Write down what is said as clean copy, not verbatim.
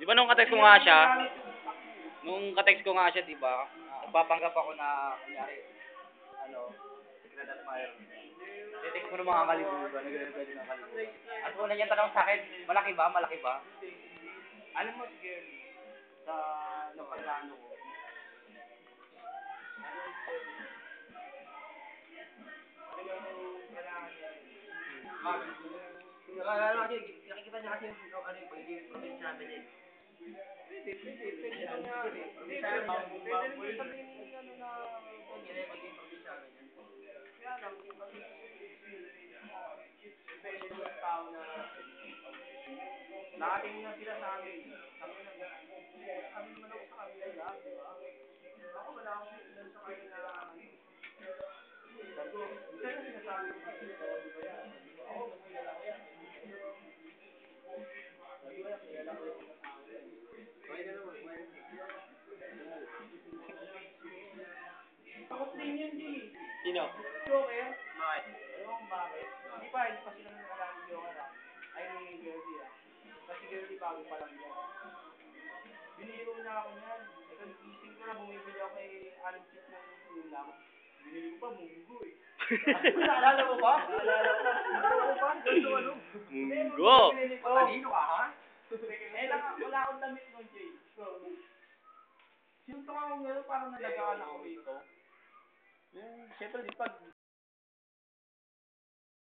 Di ba nung katext ko nga siya, di ba, nagpapanggap ako na, kunyari, secret admirer. Text mo ng mga kalibugan, nag-reply ng kalibugan. At una niya tanong sa akin, malaki ba? Alam mo, girl, sa napagano ko, nakikita niya kasi yung pagiging probinsya namin eh. Pwede lang nga. Pwede lang sabihin na magiging probinsya namin. Kaya lang, especially yung tao na nakatingin na sila sa amin. Sabi naman ako sa kanila lang, di ba? Ako wala akong signal sa kanila. Sabi ko, minsan na sinasabi ko kasi, di ba yan? Ako, mas kilala ko yan. Sabi ko yan, kilala ko yung tao yan. Kaya na naman, kaya na. Takot din yun, di. Sino? Joker? Bakit? Alam mo bakit? Hindi pa sila nang ni Joker ay ni Gertie Kasi Gertie bago pa lang yan. Biniro niya ako niyan. Gising ko na bumibili ako kay Alan Chip ng ulam. Binili ko pa, munggo eh. Naalala mo ba? Naalala ko pa. Ganito ano? Munggo! Matalino ka ha? Wala akong damit nun, Jay. Sinuntok ako ngayon parang nalagaan ako dito. Siyempre, di pag